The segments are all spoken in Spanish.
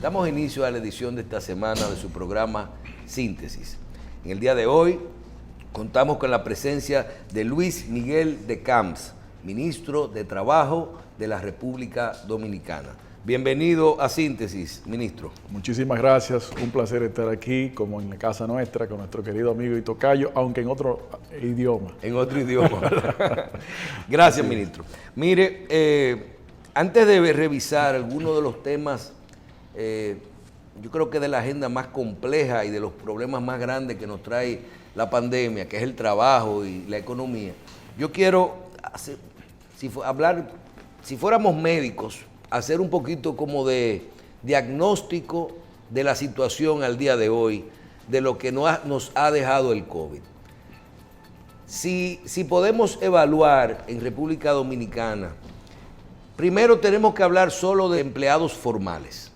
Damos inicio a la edición de esta semana de su programa Síntesis. En el día de hoy contamos con la presencia de Luis Miguel de Camps, ministro de Trabajo de la República Dominicana. Bienvenido a Síntesis, ministro. Muchísimas gracias, un placer estar aquí, como en la casa nuestra, con nuestro querido amigo y tocayo, aunque en otro idioma. En otro idioma. Gracias, ministro. Mire, antes de revisar algunos de los temas, yo creo que de la agenda más compleja y de los problemas más grandes que nos trae la pandemia, que es el trabajo y la economía, yo quiero hacer, si fuéramos médicos, hacer un poquito como de diagnóstico de la situación al día de hoy, de lo que nos ha dejado el COVID. Si podemos evaluar en República Dominicana, primero tenemos que hablar solo de empleados formales,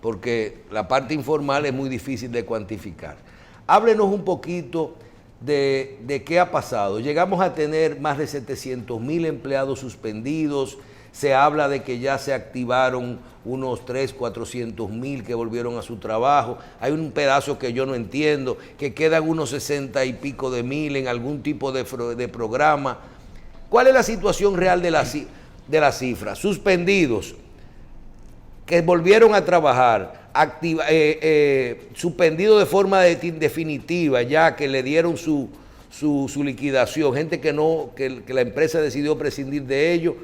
porque la parte informal es muy difícil de cuantificar. Háblenos un poquito de qué ha pasado. Llegamos a tener más de 700,000 empleados suspendidos. Se habla de que ya se activaron unos 300,000, 400,000 que volvieron a su trabajo. Hay un pedazo que yo no entiendo, que quedan unos 60 y pico de mil en algún tipo de programa. ¿Cuál es la situación real de la cifra? Suspendidos, que volvieron a trabajar, suspendidos de forma definitiva, ya que le dieron su liquidación, gente que la empresa decidió prescindir de ellos.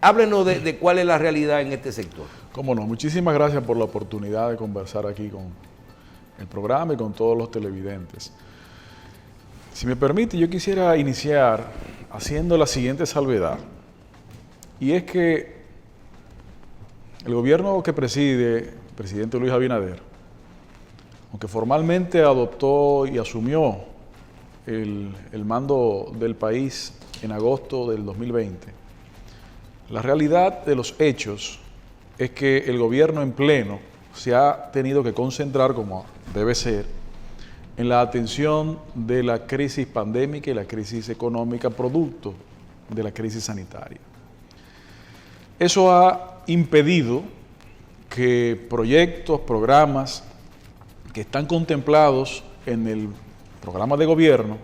Háblenos de cuál es la realidad en este sector. Cómo no, muchísimas gracias por la oportunidad de conversar aquí con el programa y con todos los televidentes. Si me permite, yo quisiera iniciar haciendo la siguiente salvedad, y es que el gobierno que preside el presidente Luis Abinader, aunque formalmente adoptó y asumió el mando del país en agosto del 2020, la realidad de los hechos es que el gobierno en pleno se ha tenido que concentrar, como debe ser, en la atención de la crisis pandémica y la crisis económica producto de la crisis sanitaria. Eso ha impedido que proyectos, programas que están contemplados en el programa de gobierno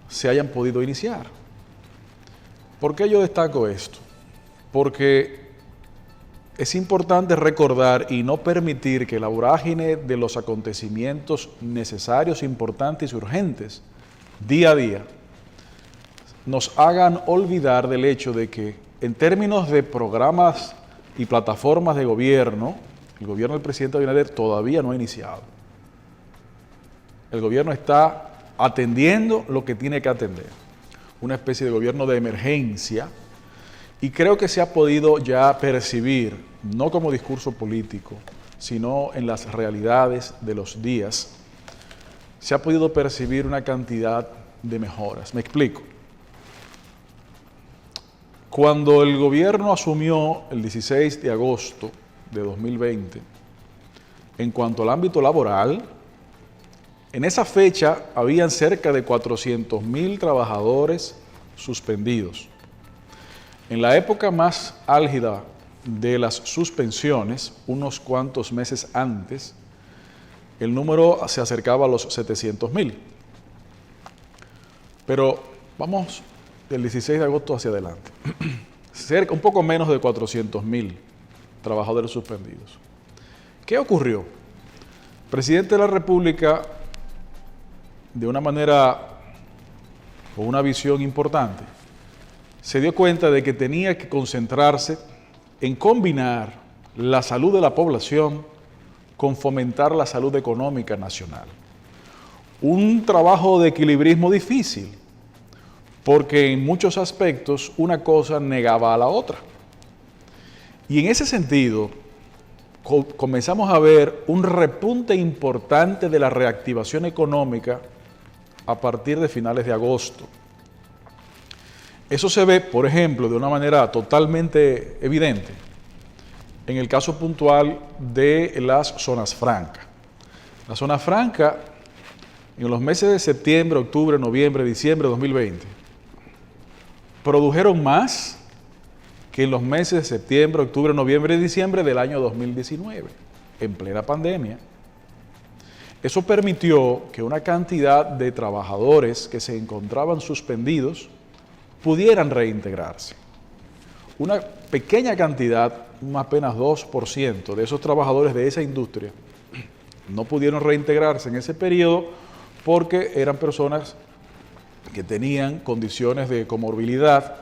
se hayan podido iniciar. ¿Por qué yo destaco esto? Porque es importante recordar y no permitir que la vorágine de los acontecimientos necesarios, importantes y urgentes día a día nos hagan olvidar del hecho de que en términos de programas y plataformas de gobierno, el gobierno del presidente Abinader todavía no ha iniciado. El gobierno está atendiendo lo que tiene que atender, una especie de gobierno de emergencia, y creo que se ha podido ya percibir, no como discurso político, sino en las realidades de los días, se ha podido percibir una cantidad de mejoras. Me explico. Cuando el gobierno asumió el 16 de agosto de 2020, en cuanto al ámbito laboral, en esa fecha habían cerca de 400,000 trabajadores suspendidos. En la época más álgida de las suspensiones, unos cuantos meses antes, el número se acercaba a los 700,000. Pero vamos del 16 de agosto hacia adelante. Un poco menos de 400,000 trabajadores suspendidos. ¿Qué ocurrió? El presidente de la República, de una manera con una visión importante, se dio cuenta de que tenía que concentrarse en combinar la salud de la población con fomentar la salud económica nacional. Un trabajo de equilibrismo difícil, porque en muchos aspectos una cosa negaba a la otra. Y en ese sentido, comenzamos a ver un repunte importante de la reactivación económica a partir de finales de agosto. Eso se ve, por ejemplo, de una manera totalmente evidente en el caso puntual de las zonas francas. La zona franca, en los meses de septiembre, octubre, noviembre, diciembre de 2020, produjeron más que en los meses de septiembre, octubre, noviembre y diciembre del año 2019. en plena pandemia. Eso permitió que una cantidad de trabajadores que se encontraban suspendidos pudieran reintegrarse. Una pequeña cantidad, apenas 2% de esos trabajadores de esa industria, no pudieron reintegrarse en ese periodo porque eran personas que tenían condiciones de comorbilidad,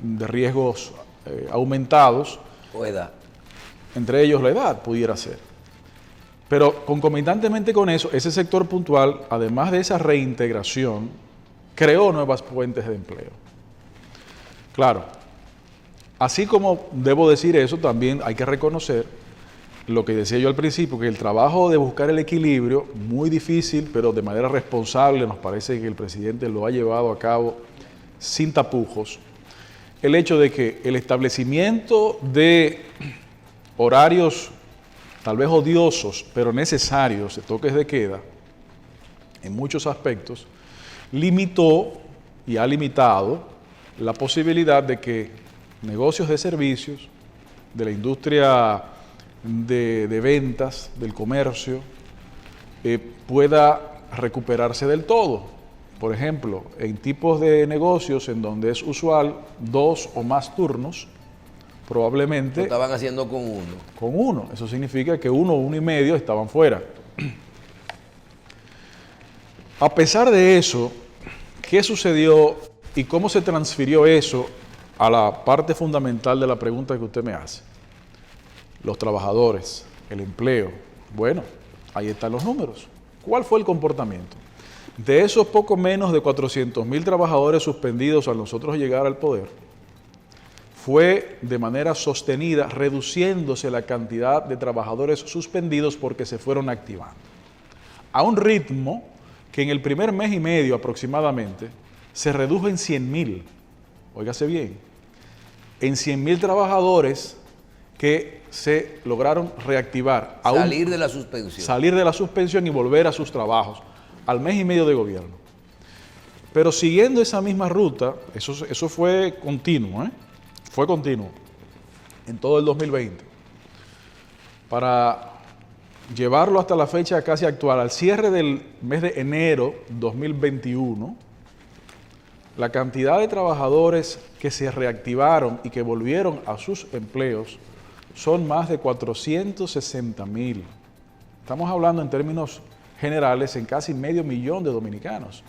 de riesgos aumentados. O edad. Entre ellos la edad pudiera ser. Pero concomitantemente con eso, ese sector puntual, además de esa reintegración, creó nuevas fuentes de empleo. Claro, así como debo decir eso, también hay que reconocer lo que decía yo al principio, que el trabajo de buscar el equilibrio, muy difícil, pero de manera responsable, nos parece que el presidente lo ha llevado a cabo sin tapujos. El hecho de que el establecimiento de horarios tal vez odiosos, pero necesarios, de toques de queda, en muchos aspectos, limitó y ha limitado la posibilidad de que negocios de servicios, de la industria de ventas, del comercio, pueda recuperarse del todo. Por ejemplo, en tipos de negocios en donde es usual 2 o más turnos, probablemente... Lo estaban haciendo con uno. Con uno. Eso significa que 1 o 1 y medio estaban fuera. A pesar de eso, ¿qué sucedió y cómo se transfirió eso a la parte fundamental de la pregunta que usted me hace? Los trabajadores, el empleo. Bueno, ahí están los números. ¿Cuál fue el comportamiento? De esos poco menos de 400,000 trabajadores suspendidos al nosotros llegar al poder, fue de manera sostenida reduciéndose la cantidad de trabajadores suspendidos porque se fueron activando. A un ritmo que en el primer mes y medio aproximadamente se redujo en 100,000. Óigase bien, en 100,000 trabajadores que se lograron reactivar. Salir de la suspensión. Salir de la suspensión y volver a sus trabajos al mes y medio de gobierno. Pero siguiendo esa misma ruta, eso fue continuo, fue continuo en todo el 2020. Para llevarlo hasta la fecha casi actual, al cierre del mes de enero 2021, la cantidad de trabajadores que se reactivaron y que volvieron a sus empleos son más de 460,000. Estamos hablando en términos generales en casi 500,000 de dominicanos.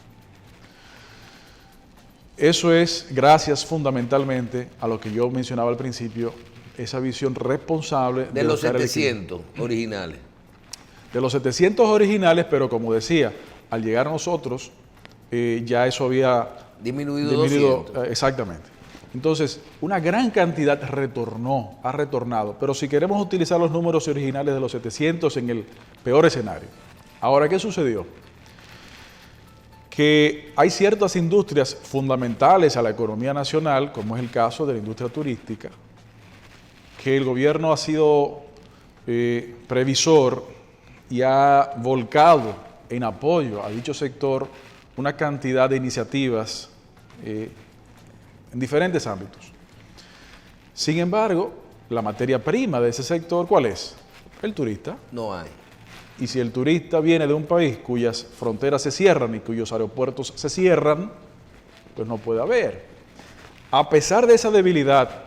Eso es gracias fundamentalmente a lo que yo mencionaba al principio, esa visión responsable de los 700 originales. De los 700 originales, pero como decía, al llegar a nosotros, ya eso había disminuido 200. Exactamente. Entonces, una gran cantidad ha retornado, pero si queremos utilizar los números originales de los 700 en el peor escenario. Ahora, ¿qué sucedió? Que hay ciertas industrias fundamentales a la economía nacional, como es el caso de la industria turística, que el gobierno ha sido previsor y ha volcado en apoyo a dicho sector una cantidad de iniciativas en diferentes ámbitos. Sin embargo, la materia prima de ese sector, ¿cuál es? El turista. No hay. Y si el turista viene de un país cuyas fronteras se cierran y cuyos aeropuertos se cierran, pues no puede haber. A pesar de esa debilidad,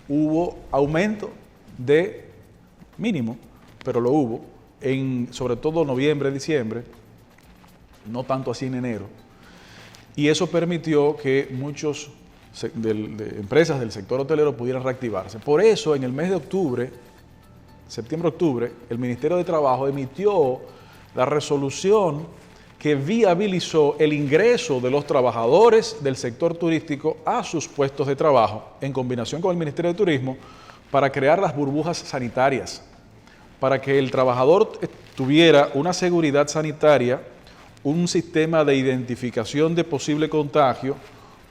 hubo aumento de mínimo, pero lo hubo, sobre todo noviembre, diciembre, no tanto así en enero. Y eso permitió que muchos de empresas del sector hotelero pudieran reactivarse. Por eso, en el mes de octubre, septiembre-octubre, el Ministerio de Trabajo emitió la resolución que viabilizó el ingreso de los trabajadores del sector turístico a sus puestos de trabajo, en combinación con el Ministerio de Turismo, para crear las burbujas sanitarias, para que el trabajador tuviera una seguridad sanitaria, un sistema de identificación de posible contagio,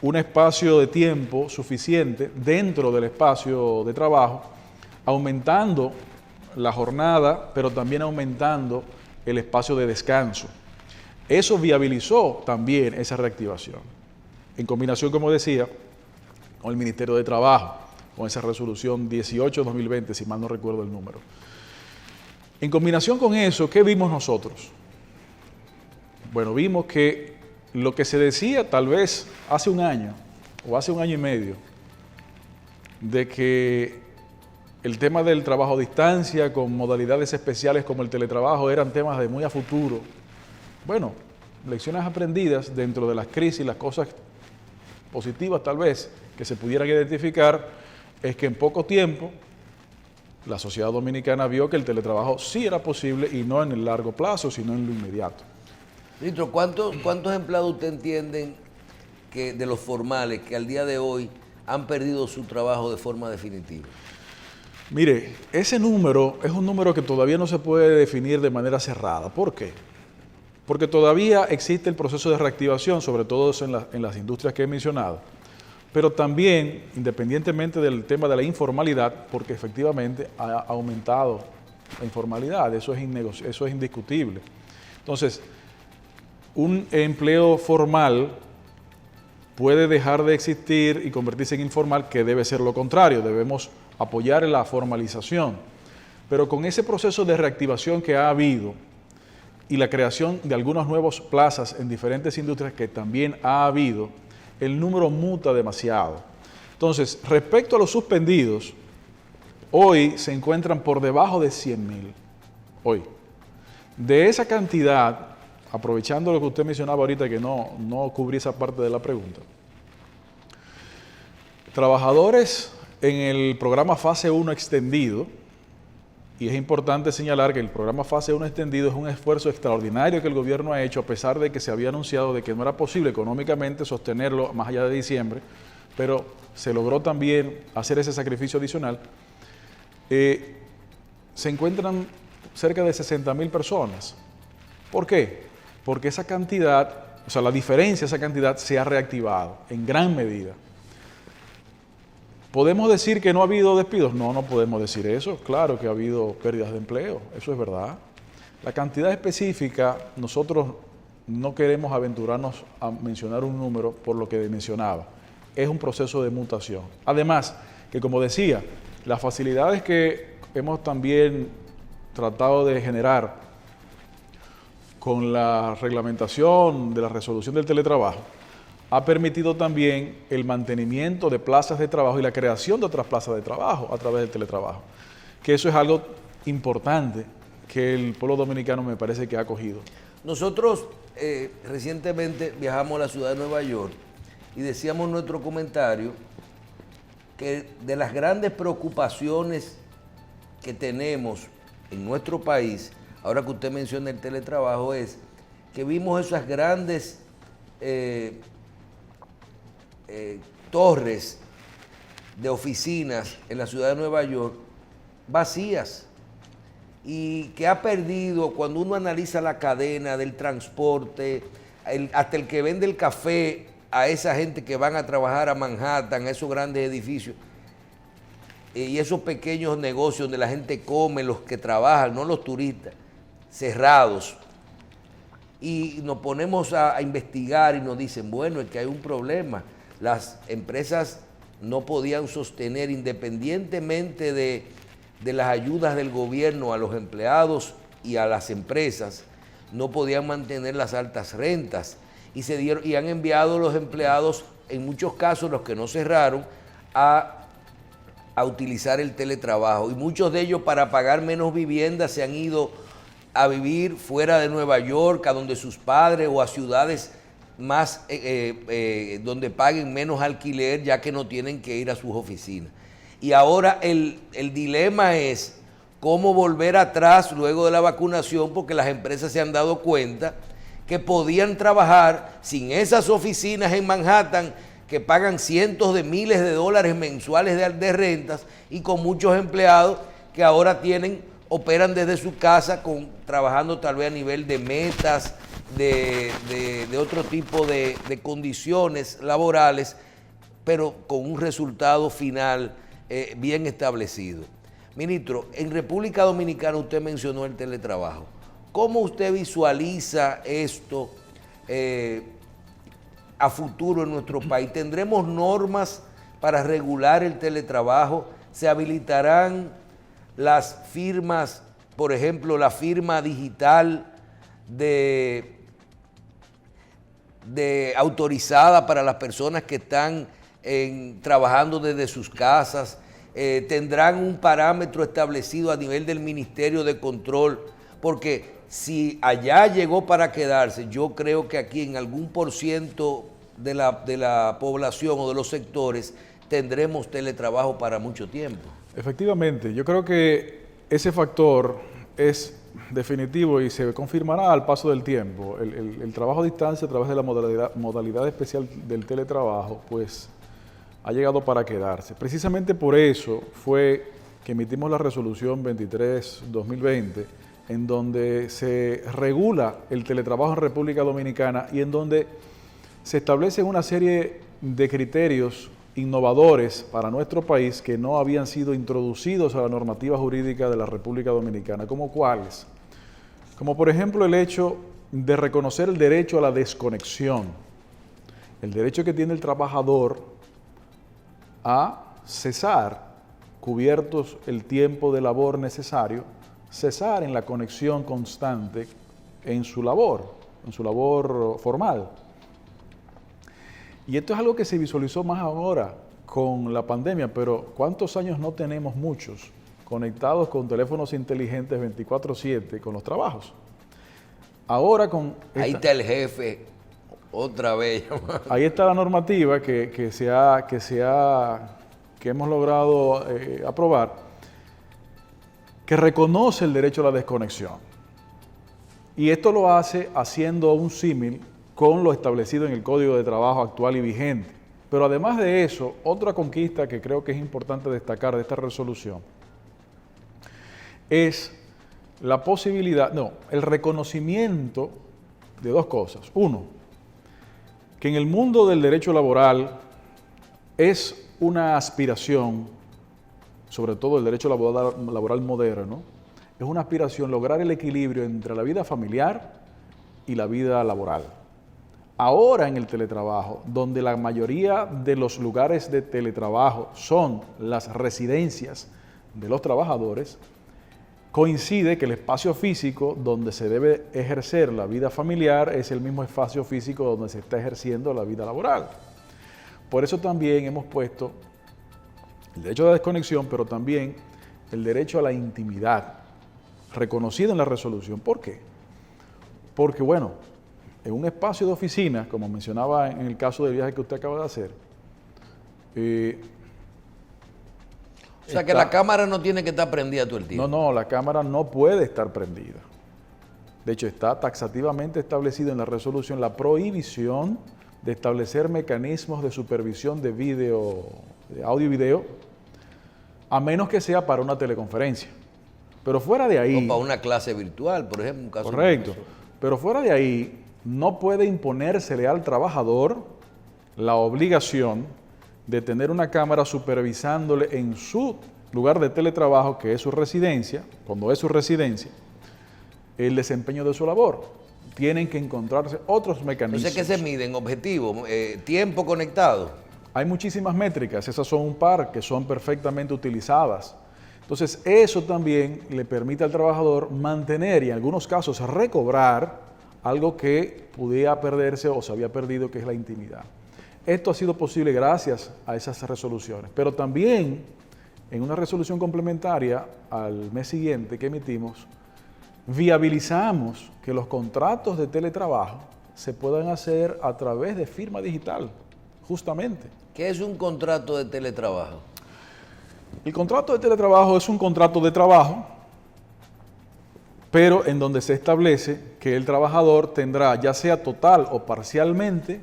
un espacio de tiempo suficiente dentro del espacio de trabajo, aumentando la jornada, pero también aumentando el espacio de descanso. Eso viabilizó también esa reactivación. En combinación, como decía, con el Ministerio de Trabajo, con esa resolución 18-2020, si mal no recuerdo el número. En combinación con eso, ¿qué vimos nosotros? Bueno, vimos que lo que se decía tal vez hace un año o hace un año y medio, de que el tema del trabajo a distancia con modalidades especiales como el teletrabajo eran temas de muy a futuro. Bueno, lecciones aprendidas dentro de las crisis, las cosas positivas tal vez que se pudieran identificar, es que en poco tiempo la sociedad dominicana vio que el teletrabajo sí era posible y no en el largo plazo, sino en lo inmediato. Ministro, ¿cuántos empleados usted entienden que de los formales que al día de hoy han perdido su trabajo de forma definitiva? Mire, ese número es un número que todavía no se puede definir de manera cerrada. ¿Por qué? Porque todavía existe el proceso de reactivación, sobre todo en las industrias que he mencionado, pero también, independientemente del tema de la informalidad, porque efectivamente ha aumentado la informalidad, eso es indiscutible. Entonces, un empleo formal puede dejar de existir y convertirse en informal, que debe ser lo contrario, debemos apoyar la formalización. Pero con ese proceso de reactivación que ha habido y la creación de algunas nuevas plazas en diferentes industrias que también ha habido, el número muta demasiado. Entonces, respecto a los suspendidos, hoy se encuentran por debajo de 100,000. Hoy. De esa cantidad, aprovechando lo que usted mencionaba ahorita, que no cubrí esa parte de la pregunta, trabajadores en el programa Fase 1 extendido, y es importante señalar que el programa Fase 1 extendido es un esfuerzo extraordinario que el gobierno ha hecho, a pesar de que se había anunciado de que no era posible económicamente sostenerlo más allá de diciembre, pero se logró también hacer ese sacrificio adicional. Se encuentran cerca de 60,000 personas. ¿Por qué? Porque esa cantidad, o sea, la diferencia de esa cantidad se ha reactivado en gran medida. ¿Podemos decir que no ha habido despidos? No, no podemos decir eso. Claro que ha habido pérdidas de empleo, eso es verdad. La cantidad específica, nosotros no queremos aventurarnos a mencionar un número por lo que mencionaba. Es un proceso de mutación. Además, que como decía, las facilidades que hemos también tratado de generar con la reglamentación de la resolución del teletrabajo, ha permitido también el mantenimiento de plazas de trabajo y la creación de otras plazas de trabajo a través del teletrabajo. Que eso es algo importante que el pueblo dominicano me parece que ha acogido. Nosotros recientemente viajamos a la ciudad de Nueva York y decíamos en nuestro comentario que de las grandes preocupaciones que tenemos en nuestro país, ahora que usted menciona el teletrabajo, es que vimos esas grandes torres de oficinas en la ciudad de Nueva York vacías y que ha perdido, cuando uno analiza la cadena del transporte, hasta el que vende el café a esa gente que van a trabajar a Manhattan, a esos grandes edificios, y esos pequeños negocios donde la gente come, los que trabajan, no los turistas, cerrados. Y nos ponemos a investigar y nos dicen, bueno, es que hay un problema. Las empresas no podían sostener, independientemente de las ayudas del gobierno a los empleados y a las empresas, no podían mantener las altas rentas. Y han enviado los empleados, en muchos casos los que no cerraron, a utilizar el teletrabajo. Y muchos de ellos, para pagar menos viviendas, se han ido a vivir fuera de Nueva York, a donde sus padres, o a ciudades más donde paguen menos alquiler, ya que no tienen que ir a sus oficinas. Y ahora el dilema es cómo volver atrás luego de la vacunación, porque las empresas se han dado cuenta que podían trabajar sin esas oficinas en Manhattan que pagan cientos de miles de dólares mensuales de rentas, y con muchos empleados que ahora operan desde su casa, trabajando tal vez a nivel de metas, de otro tipo de condiciones laborales, pero con un resultado final bien establecido. Ministro, en República Dominicana usted mencionó el teletrabajo. ¿Cómo usted visualiza esto a futuro en nuestro país? ¿Tendremos normas para regular el teletrabajo? ¿Se habilitarán las firmas por ejemplo, la firma digital autorizada para las personas que están trabajando desde sus casas, tendrán un parámetro establecido a nivel del Ministerio de Control, porque si allá llegó para quedarse, yo creo que aquí en algún % de la población o de los sectores tendremos teletrabajo para mucho tiempo. Efectivamente, yo creo que ese factor es definitivo y se confirmará al paso del tiempo. El trabajo a distancia a través de la modalidad especial del teletrabajo, pues ha llegado para quedarse. Precisamente por eso fue que emitimos la resolución 23/2020, en donde se regula el teletrabajo en República Dominicana y en donde se establecen una serie de criterios innovadores para nuestro país que no habían sido introducidos a la normativa jurídica de la República Dominicana. ¿Como cuáles? Como por ejemplo el hecho de reconocer el derecho a la desconexión, el derecho que tiene el trabajador a cesar, cubiertos el tiempo de labor necesario, cesar en la conexión constante en su labor formal. Y esto es algo que se visualizó más ahora con la pandemia, pero ¿cuántos años no tenemos muchos conectados con teléfonos inteligentes 24/7 con los trabajos? Ahora con... Ahí está el jefe, otra vez. Ahí está la normativa que hemos logrado aprobar, que reconoce el derecho a la desconexión. Y esto lo hace haciendo un símil con lo establecido en el Código de Trabajo actual y vigente. Pero además de eso, otra conquista que creo que es importante destacar de esta resolución es la posibilidad, el reconocimiento de dos cosas. Uno, que en el mundo del derecho laboral es una aspiración, sobre todo el derecho laboral moderno, es una aspiración lograr el equilibrio entre la vida familiar y la vida laboral. Ahora en el teletrabajo, donde la mayoría de los lugares de teletrabajo son las residencias de los trabajadores, coincide que el espacio físico donde se debe ejercer la vida familiar es el mismo espacio físico donde se está ejerciendo la vida laboral. Por eso también hemos puesto el derecho a la desconexión, pero también el derecho a la intimidad, reconocido en la resolución. ¿Por qué? Porque, bueno, en un espacio de oficina, como mencionaba en el caso del viaje que usted acaba de hacer, o sea que la cámara no tiene que estar prendida todo el tiempo. No, la cámara no puede estar prendida. De hecho, está taxativamente establecido en la resolución la prohibición de establecer mecanismos de supervisión de video, de audio y video, a menos que sea para una teleconferencia. Pero fuera de ahí... O para una clase virtual, por ejemplo. Un caso correcto. Pero fuera de ahí, no puede imponérsele al trabajador la obligación de tener una cámara supervisándole en su lugar de teletrabajo, que es su residencia, cuando es su residencia, el desempeño de su labor. Tienen que encontrarse otros mecanismos. No sé qué se miden, objetivo, tiempo conectado. Hay muchísimas métricas, esas son un par que son perfectamente utilizadas. Entonces, eso también le permite al trabajador mantener y en algunos casos recobrar algo que pudiera perderse o se había perdido, que es la intimidad. Esto ha sido posible gracias a esas resoluciones, pero también en una resolución complementaria al mes siguiente que emitimos, viabilizamos que los contratos de teletrabajo se puedan hacer a través de firma digital, justamente. ¿Qué es un contrato de teletrabajo? El contrato de teletrabajo es un contrato de trabajo, pero en donde se establece que el trabajador tendrá, ya sea total o parcialmente,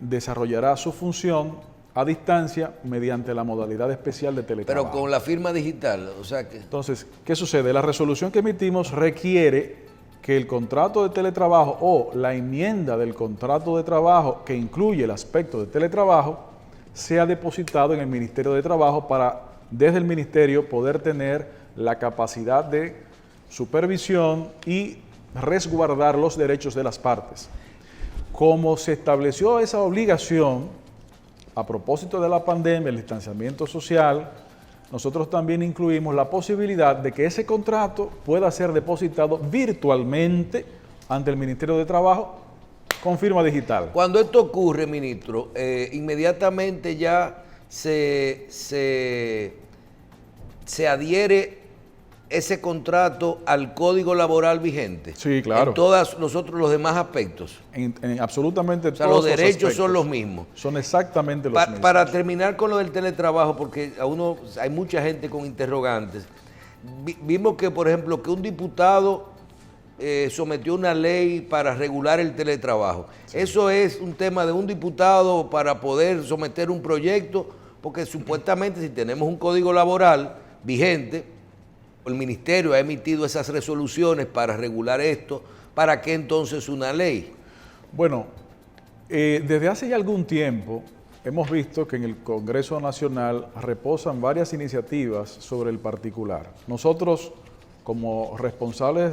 desarrollará su función a distancia mediante la modalidad especial de teletrabajo. Pero con la firma digital, o sea que... Entonces, ¿qué sucede? La resolución que emitimos requiere que el contrato de teletrabajo o la enmienda del contrato de trabajo que incluye el aspecto de teletrabajo sea depositado en el Ministerio de Trabajo para, desde el Ministerio, poder tener la capacidad de supervisión y resguardar los derechos de las partes. Como se estableció esa obligación a propósito de la pandemia, el distanciamiento social, nosotros también incluimos la posibilidad de que ese contrato pueda ser depositado virtualmente ante el Ministerio de Trabajo con firma digital. Cuando esto ocurre, ministro, inmediatamente ya se adhiere ese contrato al Código Laboral vigente. Sí, claro. En todos los demás aspectos. En absolutamente todos los derechos aspectos son los mismos. Son exactamente los mismos. Para terminar con lo del teletrabajo, porque hay mucha gente con interrogantes. Vimos que, por ejemplo, que un diputado sometió una ley para regular el teletrabajo. Sí. Eso es un tema de un diputado para poder someter un proyecto, porque supuestamente si tenemos un código laboral vigente, el ministerio ha emitido esas resoluciones para regular esto, ¿para qué entonces una ley? Bueno, desde hace ya algún tiempo hemos visto que en el Congreso Nacional reposan varias iniciativas sobre el particular. Nosotros, como responsables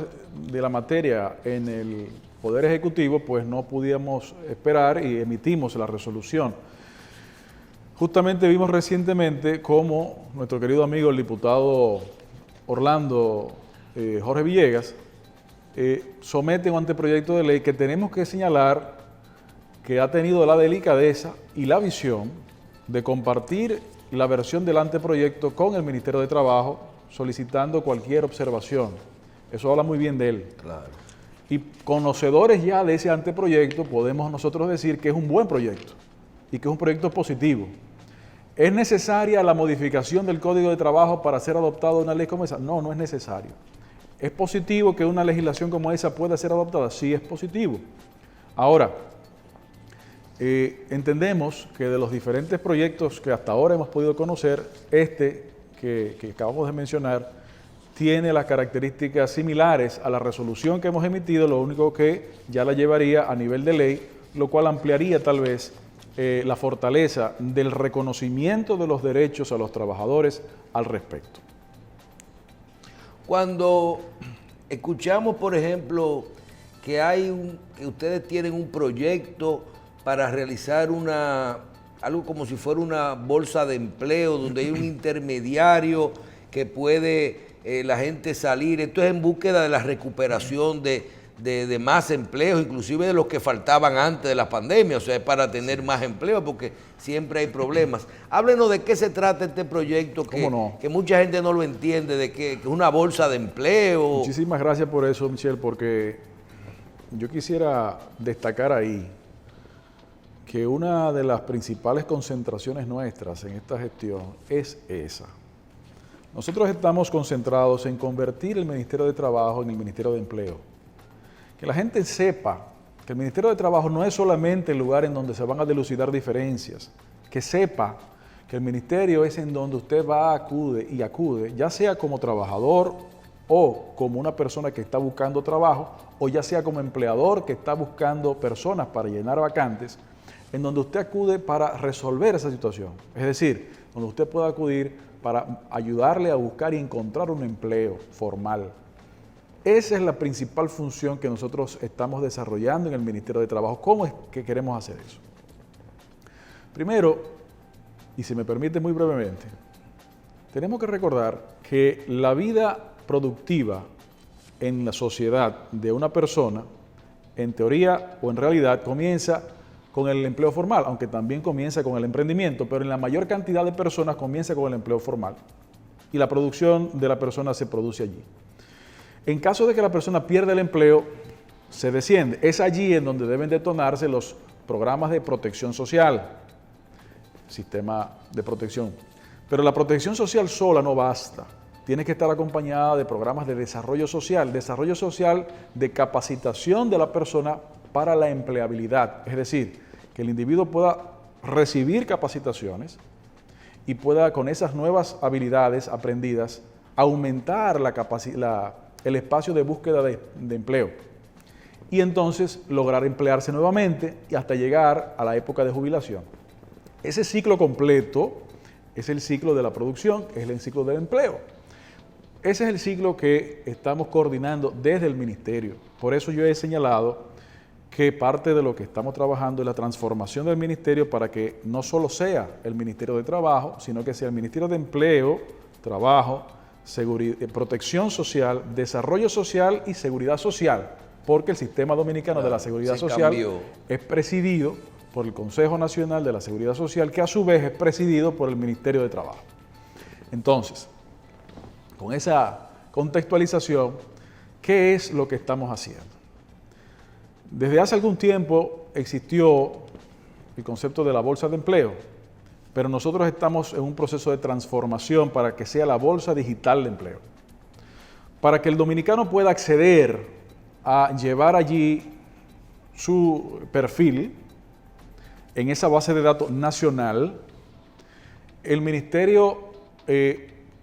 de la materia en el Poder Ejecutivo, pues no pudimos esperar y emitimos la resolución. Justamente vimos recientemente cómo nuestro querido amigo, el diputado Orlando Jorge Villegas, somete un anteproyecto de ley que tenemos que señalar que ha tenido la delicadeza y la visión de compartir la versión del anteproyecto con el Ministerio de Trabajo, solicitando cualquier observación. Eso habla muy bien de él. Claro. Y conocedores ya de ese anteproyecto, podemos nosotros decir que es un buen proyecto y que es un proyecto positivo. ¿Es necesaria la modificación del Código de Trabajo para ser adoptada una ley como esa? No, no es necesario. ¿Es positivo que una legislación como esa pueda ser adoptada? Sí, es positivo. Ahora, entendemos que de los diferentes proyectos que hasta ahora hemos podido conocer, este que acabamos de mencionar tiene las características similares a la resolución que hemos emitido, lo único que ya la llevaría a nivel de ley, lo cual ampliaría tal vez la fortaleza del reconocimiento de los derechos a los trabajadores al respecto. Cuando escuchamos, por ejemplo, que que ustedes tienen un proyecto para realizar algo como si fuera una bolsa de empleo, donde hay un intermediario que puede la gente salir, esto es en búsqueda de la recuperación de más empleos, inclusive de los que faltaban antes de la pandemia, o sea, es para tener más empleo, porque siempre hay problemas. Háblenos de qué se trata este proyecto, que mucha gente no lo entiende, de que es una bolsa de empleo. Muchísimas gracias por eso, Michelle, porque yo quisiera destacar ahí que una de las principales concentraciones nuestras en esta gestión es esa. Nosotros estamos concentrados en convertir el Ministerio de Trabajo en el Ministerio de Empleo. Que la gente sepa que el Ministerio de Trabajo no es solamente el lugar en donde se van a dilucidar diferencias, que sepa que el ministerio es en donde usted va, acude, ya sea como trabajador o como una persona que está buscando trabajo, o ya sea como empleador que está buscando personas para llenar vacantes, en donde usted acude para resolver esa situación. Es decir, donde usted pueda acudir para ayudarle a buscar y encontrar un empleo formal. Esa es la principal función que nosotros estamos desarrollando en el Ministerio de Trabajo. ¿Cómo es que queremos hacer eso? Primero, y si me permite muy brevemente, tenemos que recordar que la vida productiva en la sociedad de una persona, en teoría o en realidad, comienza con el empleo formal, aunque también comienza con el emprendimiento, pero en la mayor cantidad de personas comienza con el empleo formal y la producción de la persona se produce allí. En caso de que la persona pierda el empleo, se desciende. Es allí en donde deben detonarse los programas de protección social, sistema de protección. Pero la protección social sola no basta. Tiene que estar acompañada de programas de desarrollo social de capacitación de la persona para la empleabilidad. Es decir, que el individuo pueda recibir capacitaciones y pueda, con esas nuevas habilidades aprendidas, aumentar el espacio de búsqueda de empleo y entonces lograr emplearse nuevamente y hasta llegar a la época de jubilación. Ese ciclo completo es el ciclo de la producción, es el ciclo del empleo. Ese es el ciclo que estamos coordinando desde el ministerio. Por eso yo he señalado que parte de lo que estamos trabajando es la transformación del ministerio para que no solo sea el Ministerio de Trabajo, sino que sea el Ministerio de Empleo trabajo, protección social, desarrollo social y seguridad social, porque el sistema dominicano de la seguridad social es presidido por el Consejo Nacional de la Seguridad Social, que a su vez es presidido por el Ministerio de Trabajo. Entonces, con esa contextualización, ¿qué es lo que estamos haciendo? Desde hace algún tiempo existió el concepto de la bolsa de empleo, pero nosotros estamos en un proceso de transformación para que sea la bolsa digital de empleo. Para que el dominicano pueda acceder a llevar allí su perfil en esa base de datos nacional, el ministerio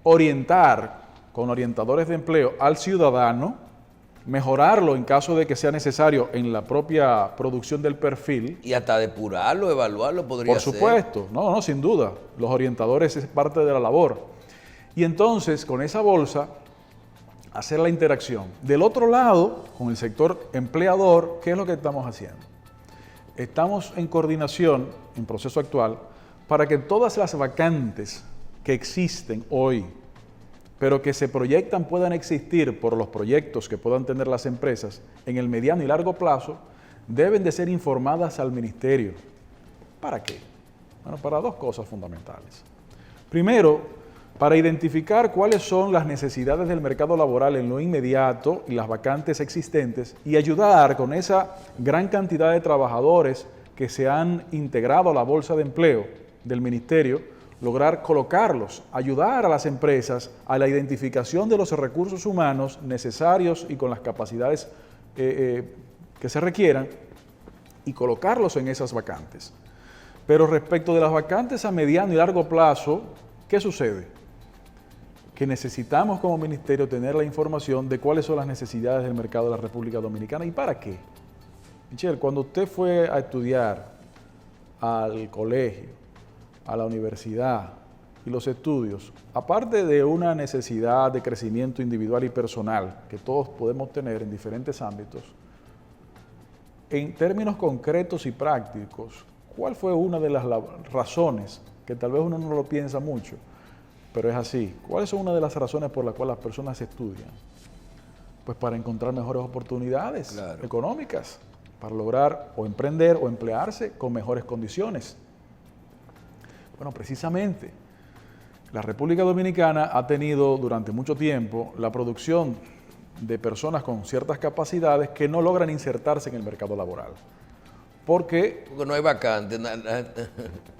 orientar con orientadores de empleo al ciudadano, mejorarlo en caso de que sea necesario en la propia producción del perfil. Y hasta depurarlo, evaluarlo podría ser. Por supuesto, no, sin duda. Los orientadores es parte de la labor. Y entonces, con esa bolsa, hacer la interacción. Del otro lado, con el sector empleador, ¿qué es lo que estamos haciendo? Estamos en coordinación, en proceso actual, para que todas las vacantes que existen hoy, pero que se proyectan puedan existir por los proyectos que puedan tener las empresas en el mediano y largo plazo, deben de ser informadas al ministerio. ¿Para qué? Bueno, para dos cosas fundamentales. Primero, para identificar cuáles son las necesidades del mercado laboral en lo inmediato y las vacantes existentes y ayudar con esa gran cantidad de trabajadores que se han integrado a la bolsa de empleo del ministerio, lograr colocarlos, ayudar a las empresas a la identificación de los recursos humanos necesarios y con las capacidades que se requieran y colocarlos en esas vacantes. Pero respecto de las vacantes a mediano y largo plazo, ¿qué sucede? Que necesitamos como ministerio tener la información de cuáles son las necesidades del mercado de la República Dominicana. ¿Y para qué? Michelle, cuando usted fue a estudiar al colegio, a la universidad y los estudios, aparte de una necesidad de crecimiento individual y personal que todos podemos tener en diferentes ámbitos, en términos concretos y prácticos, ¿cuál fue una de las razones, que tal vez uno no lo piensa mucho, pero es así? ¿Cuáles son una de las razones por las cuales las personas estudian? Pues para encontrar mejores oportunidades económicas, para lograr o emprender o emplearse con mejores condiciones. Bueno, precisamente, la República Dominicana ha tenido durante mucho tiempo la producción de personas con ciertas capacidades que no logran insertarse en el mercado laboral. Porque no hay vacante.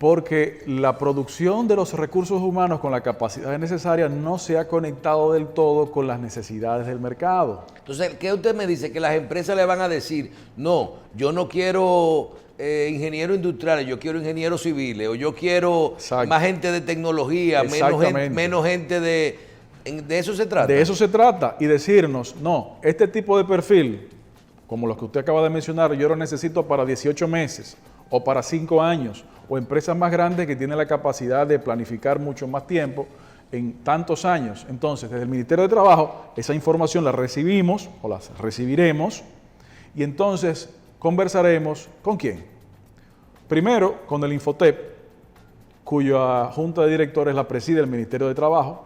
Porque la producción de los recursos humanos con la capacidad necesaria no se ha conectado del todo con las necesidades del mercado. Entonces, ¿qué usted me dice? Que las empresas le van a decir, no, yo no quiero ingenieros industriales, yo quiero ingenieros civiles, o yo quiero más gente de tecnología, menos gente de eso se trata. De eso se trata, y decirnos, no, este tipo de perfil, como los que usted acaba de mencionar, yo lo necesito para 18 meses, o para 5 años, o empresas más grandes que tienen la capacidad de planificar mucho más tiempo, en tantos años. Entonces, desde el Ministerio de Trabajo, esa información la recibimos, o las recibiremos, y entonces conversaremos, ¿con quién? Primero, con el Infotep, cuya junta de directores la preside el Ministerio de Trabajo,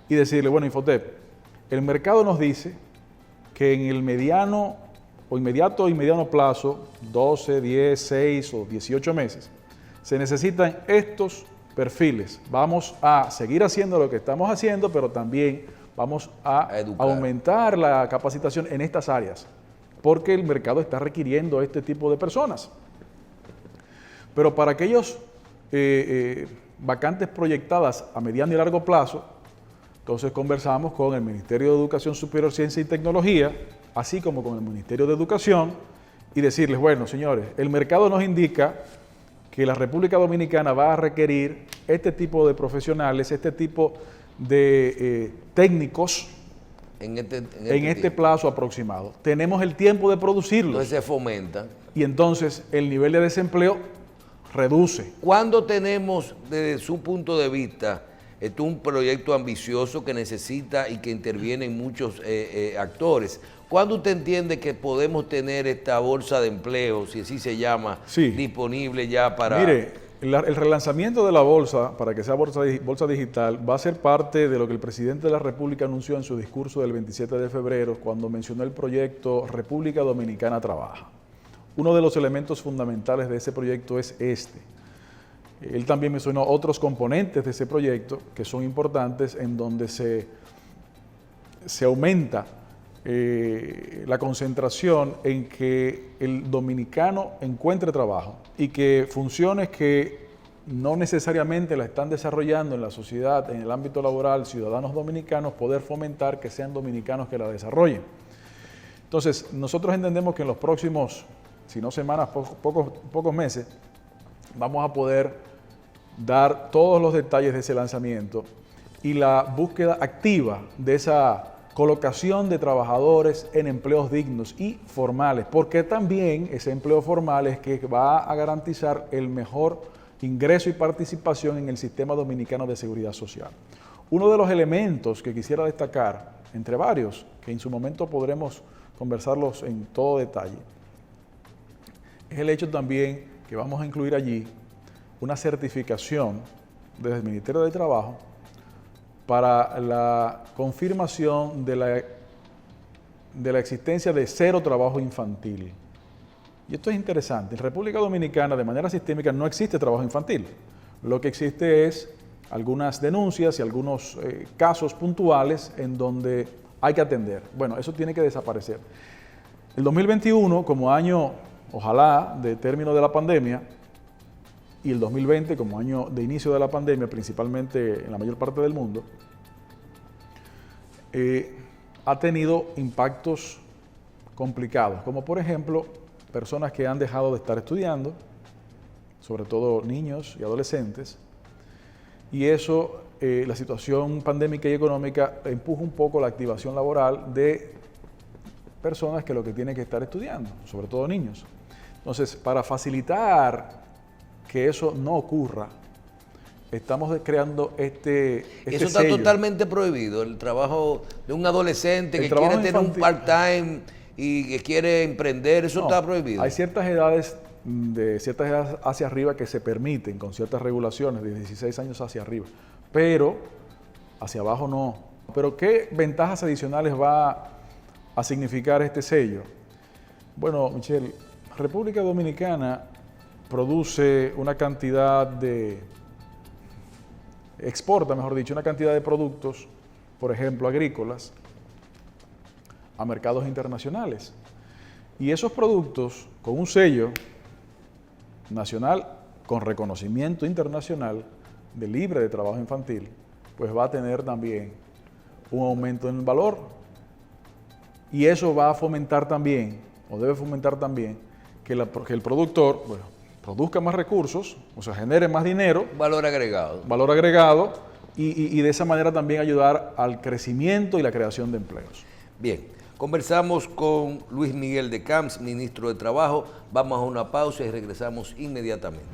y decirle, bueno, Infotep, el mercado nos dice que en el mediano o inmediato y mediano plazo, 12, 10, 6 o 18 meses, se necesitan estos perfiles. Vamos a seguir haciendo lo que estamos haciendo, pero también vamos a aumentar la capacitación en estas áreas, porque el mercado está requiriendo este tipo de personas. Pero para aquellos vacantes proyectadas a mediano y largo plazo, entonces conversamos con el Ministerio de Educación Superior, Ciencia y Tecnología, así como con el Ministerio de Educación, y decirles, bueno, señores, el mercado nos indica que la República Dominicana va a requerir este tipo de profesionales, este tipo de técnicos en este plazo aproximado. Tenemos el tiempo de producirlos. Entonces se fomenta. Y entonces el nivel de desempleo reduce. ¿Cuándo tenemos, desde su punto de vista, un proyecto ambicioso que necesita y que intervienen muchos actores? ¿Cuándo usted entiende que podemos tener esta bolsa de empleo, si así se llama, disponible ya para...? Mire, El relanzamiento de la bolsa, para que sea bolsa digital, va a ser parte de lo que el presidente de la República anunció en su discurso del 27 de febrero, cuando mencionó el proyecto República Dominicana Trabaja. Uno de los elementos fundamentales de ese proyecto es este. Él también mencionó otros componentes de ese proyecto que son importantes, en donde se aumenta la concentración en que el dominicano encuentre trabajo y que funciones que no necesariamente la están desarrollando en la sociedad, en el ámbito laboral, ciudadanos dominicanos, poder fomentar que sean dominicanos que la desarrollen. Entonces, nosotros entendemos que en los próximos, si no semanas, pocos meses, vamos a poder dar todos los detalles de ese lanzamiento y la búsqueda activa de esa colocación de trabajadores en empleos dignos y formales, porque también ese empleo formal es que va a garantizar el mejor ingreso y participación en el sistema dominicano de seguridad social. Uno de los elementos que quisiera destacar, entre varios, que en su momento podremos conversarlos en todo detalle, es el hecho también que vamos a incluir allí una certificación desde el Ministerio de Trabajo para la confirmación de la existencia de cero trabajo infantil. Y esto es interesante. En República Dominicana, de manera sistémica, no existe trabajo infantil. Lo que existe es algunas denuncias y algunos casos puntuales en donde hay que atender. Bueno, eso tiene que desaparecer. El 2021, como año, ojalá, de término de la pandemia, y el 2020 como año de inicio de la pandemia, principalmente en la mayor parte del mundo, ha tenido impactos complicados, como por ejemplo personas que han dejado de estar estudiando, sobre todo niños y adolescentes, y eso, la situación pandémica y económica empuja un poco la activación laboral de personas que lo que tienen que estar estudiando, sobre todo niños. Entonces, para facilitar que eso no ocurra, estamos creando este eso está sello. Totalmente prohibido, el trabajo de un adolescente que quiere tener un part-time y que quiere emprender, eso está prohibido. Hay ciertas edades, de ciertas edades hacia arriba que se permiten con ciertas regulaciones, de 16 años hacia arriba, pero hacia abajo no. Pero ¿qué ventajas adicionales va a significar este sello? Bueno, Michelle, República Dominicana produce una cantidad exporta, mejor dicho, una cantidad de productos, por ejemplo, agrícolas, a mercados internacionales. Y esos productos, con un sello nacional, con reconocimiento internacional de libre de trabajo infantil, pues va a tener también un aumento en el valor. Y eso va a fomentar también, o debe fomentar también, que el productor, bueno, produzca más recursos, o sea, genere más dinero. Valor agregado. Valor agregado y de esa manera también ayudar al crecimiento y la creación de empleos. Bien, conversamos con Luis Miguel de Camps, ministro de Trabajo. Vamos a una pausa y regresamos inmediatamente.